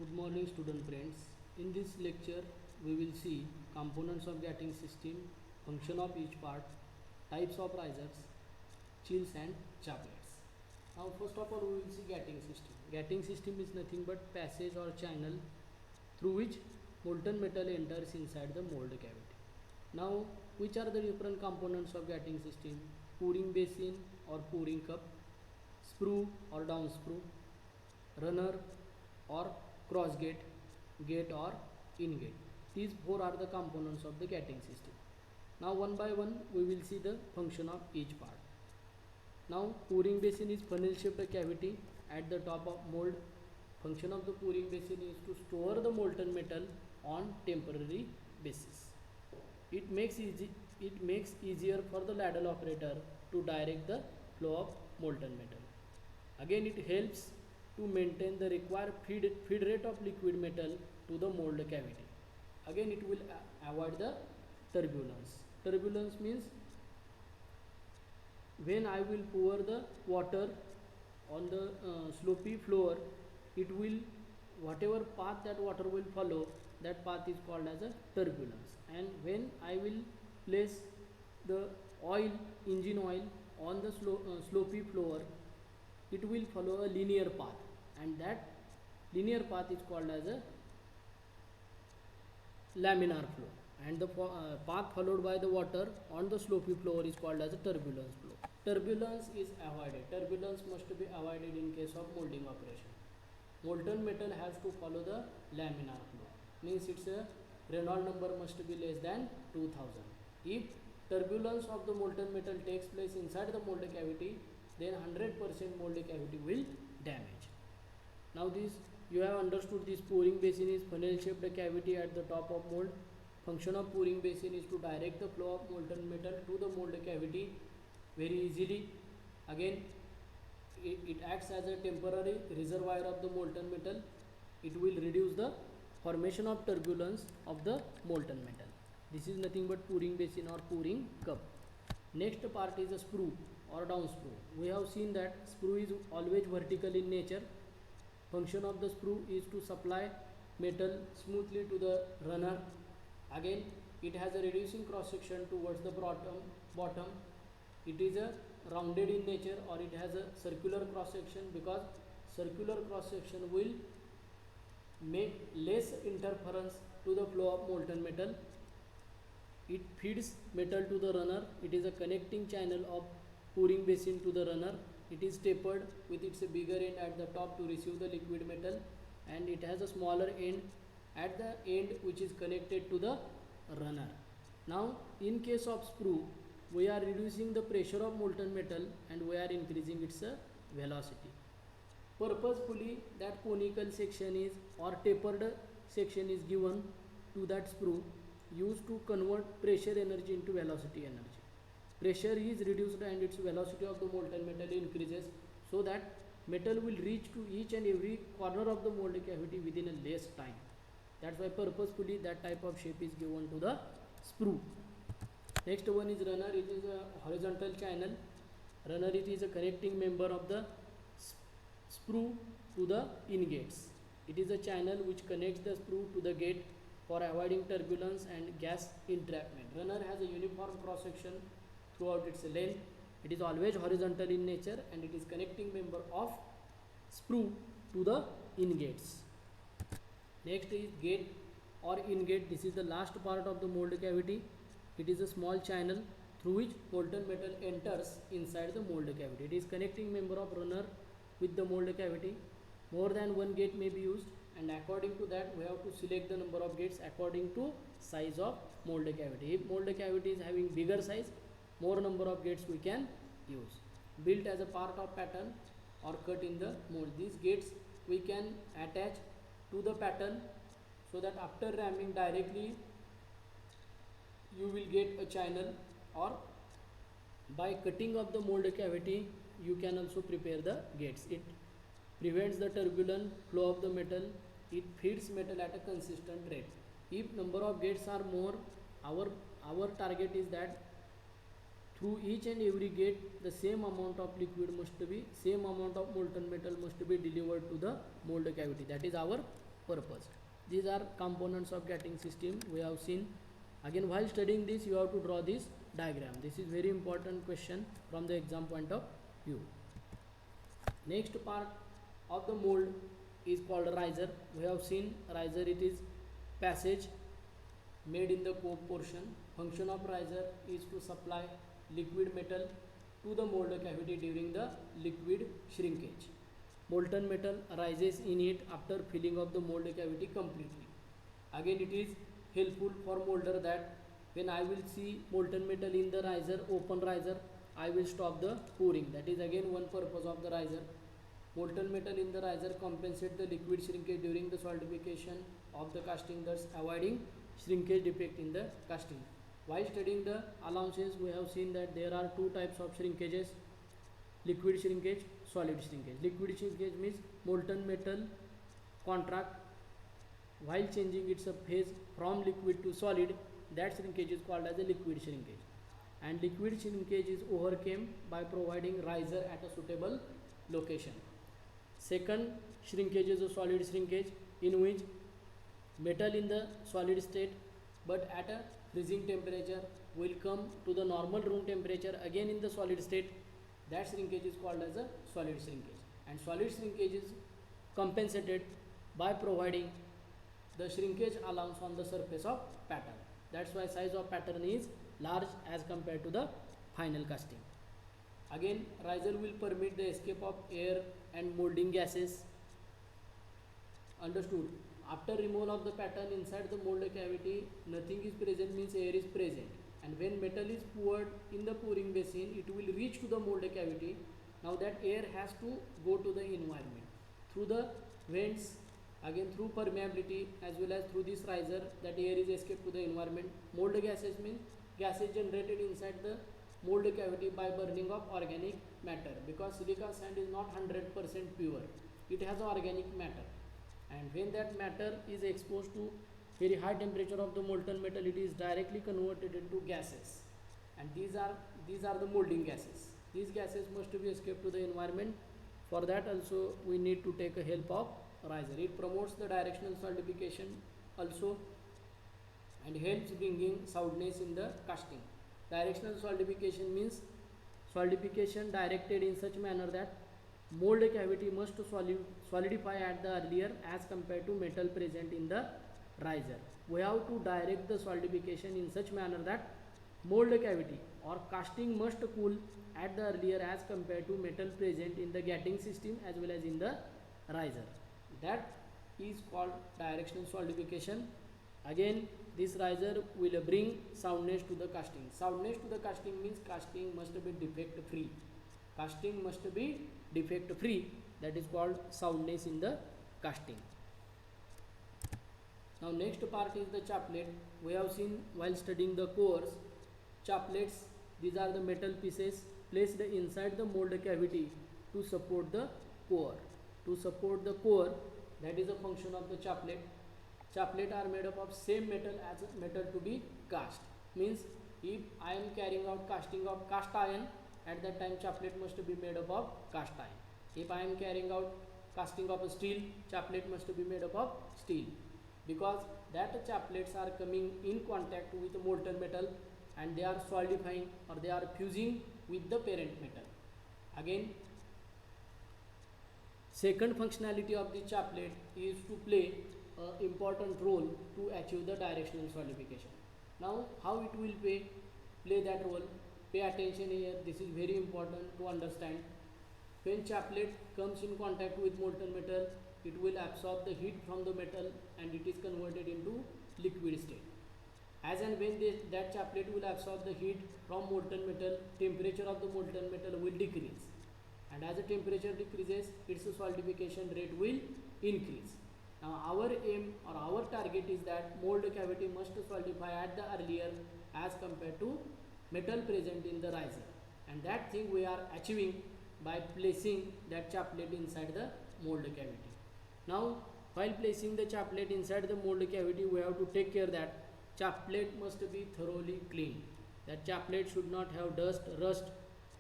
Good morning student friends. In this lecture we will see components of gating system, function of each part, types of risers, chills and chaplets. Now first of all we will see gating system. Gating system is nothing but passage or channel through which molten metal enters inside the mold cavity. Now which are the different components of gating system? Pouring basin or pouring cup, sprue or down sprue, runner or cross gate, gate or in gate. These four are the components of the gating system. Now one by one we will see the function of each part. Now pouring basin is funnel shaped cavity at the top of mold. Function of the pouring basin is to store the molten metal on temporary basis. It makes easier for the ladle operator to direct the flow of molten metal. Again, it helps to maintain the required feed rate of liquid metal to the mold cavity. Again, it will avoid the turbulence. Turbulence means when I will pour the water on the slopy floor, it will, whatever path that water will follow, that path is called as a turbulence. And when I will place the oil, engine oil on the slopy floor, it will follow a linear path, and that linear path is called as a laminar flow, and the path followed by the water on the slopy floor is called as a turbulence flow. Turbulence is avoided. Turbulence must be avoided in case of molding operation. Molten metal has to follow the laminar flow, means its a Reynolds number must be less than 2000. If turbulence of the molten metal takes place inside the mold cavity, then 100% mold cavity will damage. Now this you have understood, this pouring basin is funnel shaped cavity at the top of mold. Function of pouring basin is to direct the flow of molten metal to the mold cavity very easily. Again, it acts as a temporary reservoir of the molten metal. It will reduce the formation of turbulence of the molten metal. This is nothing but pouring basin or pouring cup. Next part is a sprue or down sprue. We have seen that sprue is always vertical in nature. Function of the sprue is to supply metal smoothly to the runner. Again, it has a reducing cross section towards the bottom. It is a rounded in nature, or it has a circular cross section, because circular cross section will make less interference to the flow of molten metal. It feeds metal to the runner. It is a connecting channel of pouring basin to the runner. It is tapered with its bigger end at the top to receive the liquid metal, and it has a smaller end at the end which is connected to the runner. Now in case of sprue, we are reducing the pressure of molten metal and we are increasing its velocity. Purposefully that conical section is or tapered section is given to that sprue, used to convert pressure energy into velocity energy. Pressure is reduced and its velocity of the molten metal increases, so that metal will reach to each and every corner of the mold cavity within a less time. That's why purposefully that type of shape is given to the sprue. Next one is runner. It is a horizontal channel. Runner, it is a connecting member of the sprue to the ingates. It is a channel which connects the sprue to the gate for avoiding turbulence and gas entrapment. Runner has a uniform cross section throughout its length. It is always horizontal in nature, and it is connecting member of sprue to the ingates. Next is gate or ingate. This is the last part of the mold cavity. It is a small channel through which molten metal enters inside the mold cavity. It is connecting member of runner with the mold cavity. More than one gate may be used, and according to that we have to select the number of gates according to size of mold cavity. If mold cavity is having bigger size, more number of gates we can use. Built as a part of pattern or cut in the mold. These gates we can attach to the pattern, so that after ramming directly you will get a channel, or by cutting of the mold cavity you can also prepare the gates. It prevents the turbulent flow of the metal. It feeds metal at a consistent rate. If number of gates are more, our target is that through each and every gate the same amount of liquid must be, same amount of molten metal must be delivered to the mold cavity. That is our purpose. These are components of gating system we have seen. Again, while studying this, you have to draw this diagram. This is very important question from the exam point of view. Next part of the mold is called riser. We have seen riser, it is passage made in the cope portion. Function of riser is to supply liquid metal to the mold cavity during the liquid shrinkage. Molten metal rises in it after filling of the mold cavity completely. Again, it is helpful for molder that when I will see molten metal in the riser, open riser, I will stop the pouring. That is again one purpose of the riser. Molten metal in the riser compensate the liquid shrinkage during the solidification of the casting, thus avoiding shrinkage defect in the casting. While studying the allowances, we have seen that there are two types of shrinkages: liquid shrinkage, solid shrinkage. Liquid shrinkage means molten metal contract while changing its phase from liquid to solid. That shrinkage is called as a liquid shrinkage. And liquid shrinkage is overcome by providing riser at a suitable location. Second shrinkage is a solid shrinkage, in which metal in the solid state but at a freezing temperature will come to the normal room temperature again in the solid state. That shrinkage is called as a solid shrinkage. And solid shrinkage is compensated by providing the shrinkage allowance on the surface of pattern. That's why size of pattern is large as compared to the final casting. Again, riser will permit the escape of air and molding gases. Understood? After removal of the pattern inside the mold cavity, nothing is present means air is present. And when metal is poured in the pouring basin, it will reach to the mold cavity. Now that air has to go to the environment through the vents, again through permeability as well as through this riser, that air is escaped to the environment. Mold gases means gases generated inside the mold cavity by burning of organic matter, because silica sand is not 100% pure, it has organic matter, and when that matter is exposed to very high temperature of the molten metal, it is directly converted into gases, and these are the molding gases. These gases must be escaped to the environment. For that also we need to take a help of riser. It promotes the directional solidification also and helps bringing soundness in the casting. Directional solidification means solidification directed in such manner that mold cavity must solidify at the earlier as compared to metal present in the riser. We have to direct the solidification in such manner that mold cavity or casting must cool at the earlier as compared to metal present in the gating system as well as in the riser. That is called directional solidification. Again, this riser will bring soundness to the casting. Soundness to the casting means casting must be defect free. Casting must be defect free. That is called soundness in the casting. Now next part is the chaplet. We have seen while studying the cores, chaplets, these are the metal pieces placed inside the mold cavity to support the core. To support the core, that is a function of the chaplet. Chaplet are made up of same metal as metal to be cast. Means if I am carrying out casting of cast iron, at that time chaplet must be made up of cast iron. If I am carrying out casting of steel, chaplet must be made up of steel, because that chaplets are coming in contact with molten metal and they are solidifying or they are fusing with the parent metal. Again, second functionality of the chaplet is to play an important role to achieve the directional solidification. Now how it will play that role? Pay attention here, this is very important to understand. When chaplet comes in contact with molten metal, it will absorb the heat from the metal and it is converted into liquid state. As and when that chaplet will absorb the heat from molten metal, temperature of the molten metal will decrease, and as the temperature decreases, its solidification rate will increase. Now our aim or our target is that mold cavity must solidify at the earlier as compared to metal present in the riser, and that thing we are achieving by placing that chaplet inside the mold cavity. Now while placing the chaplet inside the mold cavity, we have to take care that chaplet must be thoroughly clean. That chaplet should not have dust, rust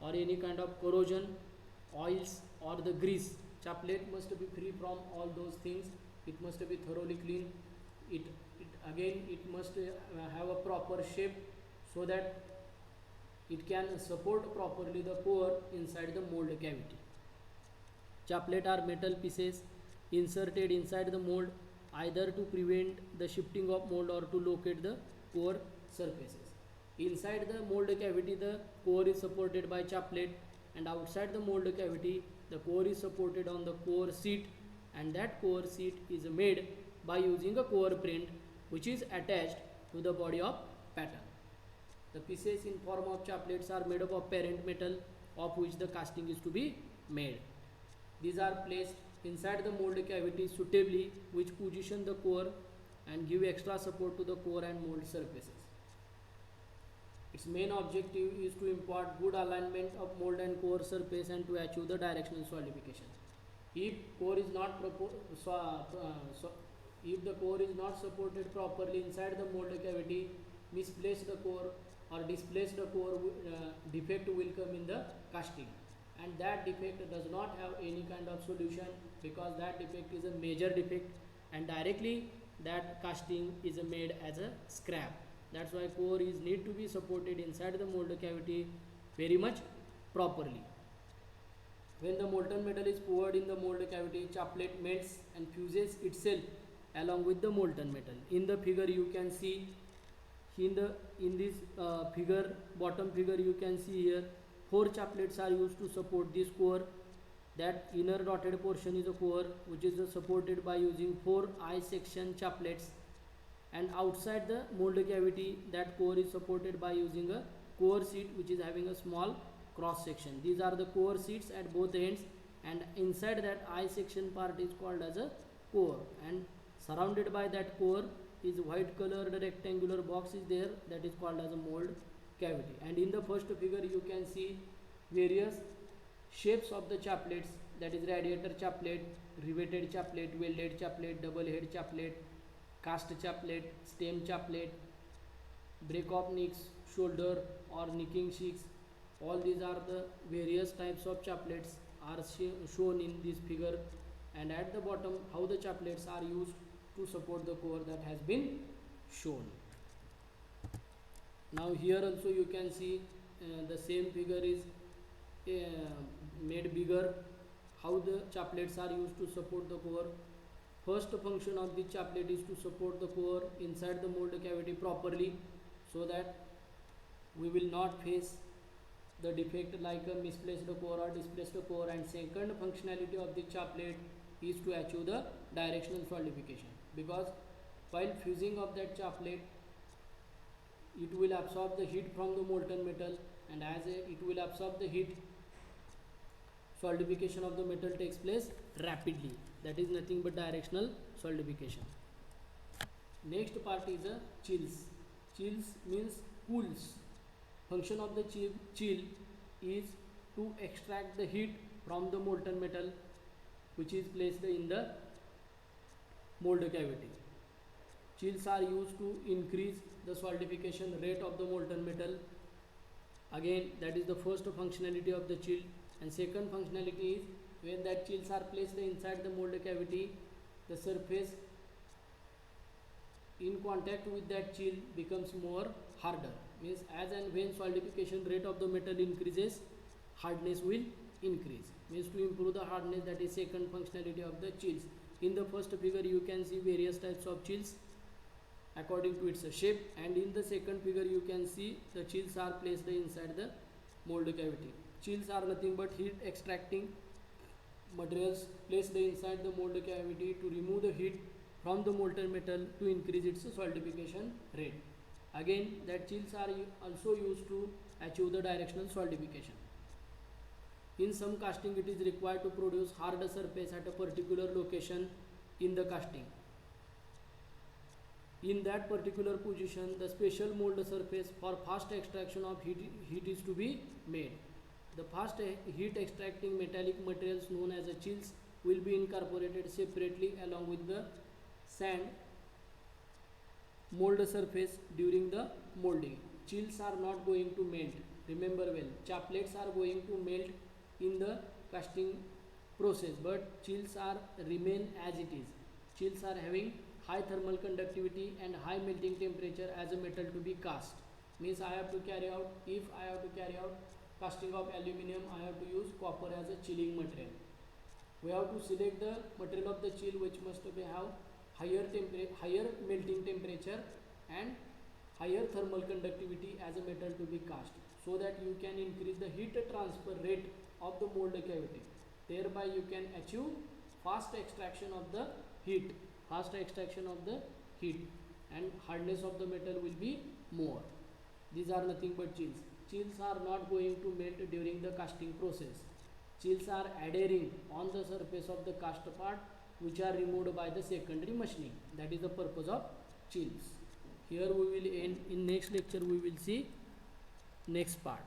or any kind of corrosion, oils or the grease. Chaplet must be free from all those things it must be thoroughly clean. It must have a proper shape so that it can support properly the core inside the mold cavity. Chaplet are metal pieces inserted inside the mold either to prevent the shifting of mold or to locate the core surfaces. Inside the mold cavity, the core is supported by chaplet, and outside the mold cavity, the core is supported on the core seat, and that core seat is made by using a core print which is attached to the body of pattern. The pieces in form of chaplets are made up of parent metal of which the casting is to be made. These are placed inside the mold cavity suitably, which position the core and give extra support to the core and mold surfaces. Its main objective is to impart good alignment of mold and core surface and to achieve the directional solidification. If if the core is not supported properly inside the mold cavity, misplace the core or displace the core, defect will come in the casting, and that defect does not have any kind of solution because that defect is a major defect, and directly that casting is made as a scrap. That's why core is need to be supported inside the mold cavity very much properly. When the molten metal is poured in the mold cavity, chaplet melts and fuses itself along with the molten metal. In the figure you can see, in this figure, bottom figure, you can see here 4 chaplets are used to support this core. That inner dotted portion is a core which is supported by using 4 I section chaplets, and outside the mold cavity that core is supported by using a core seat which is having a small cross section. These are the core seats at both ends, and inside that I section part is called as a core, and surrounded by that core is white colored rectangular box is there, that is called as a mold cavity. And in the first figure you can see various shapes of the chaplets, that is radiator chaplet, riveted chaplet, welded chaplet, double head chaplet, cast chaplet, stem chaplet, break off nicks, shoulder or nicking shicks. All these are the various types of chaplets are shown in this figure, and at the bottom how the chaplets are used to support the core that has been shown. Now here also you can see the same figure is made bigger, how the chaplets are used to support the core. First function of the chaplet is to support the core inside the mold cavity properly, so that we will not face the defect like a misplaced core or displaced core. And second functionality of the chaplet is to achieve the directional solidification, because while fusing of that chaplet it will absorb the heat from the molten metal, and as it will absorb the heat, solidification of the metal takes place rapidly. That is nothing but directional solidification. Next part is a chills. Chills means cools. Function of the chill is to extract the heat from the molten metal which is placed in the mold cavity. Chills are used to increase the solidification rate of the molten metal. Again, that is the first functionality of the chill. And second functionality is when that chills are placed inside the mold cavity, the surface in contact with that chill becomes more harder. Means as and when solidification rate of the metal increases, hardness will increase. Means to improve the hardness, that is second functionality of the chills. In the first figure you can see various types of chills according to its shape, and in the second figure you can see the chills are placed inside the mold cavity. Chills are nothing but heat extracting materials placed inside the mold cavity to remove the heat from the molten metal to increase its solidification rate. Again, that chills are also used to achieve the directional solidification. In some casting it is required to produce hard surface at a particular location in the casting. In that particular position, the special mold surface for fast extraction of heat is to be made. The fast heat extracting metallic materials known as chills will be incorporated separately along with the sand mold surface during the molding. Chills are not going to melt. Remember well, chaplets are going to melt in the casting process, but chills are remain as it is. Chills are having high thermal conductivity and high melting temperature as a metal to be cast. Means I have to carry out, if I have to carry out casting of aluminium, I have to use copper as a chilling material. We have to select the material of the chill which must be have higher melting temperature and higher thermal conductivity as a metal to be cast, so that you can increase the heat transfer rate of the mold cavity. Thereby you can achieve fast extraction of the heat, and hardness of the metal will be more. These are nothing but chills. Chills are not going to melt during the casting process. Chills are adhering on the surface of the cast part, which are removed by the secondary machining. That is the purpose of chills. Here we will end. In next lecture we will see next part.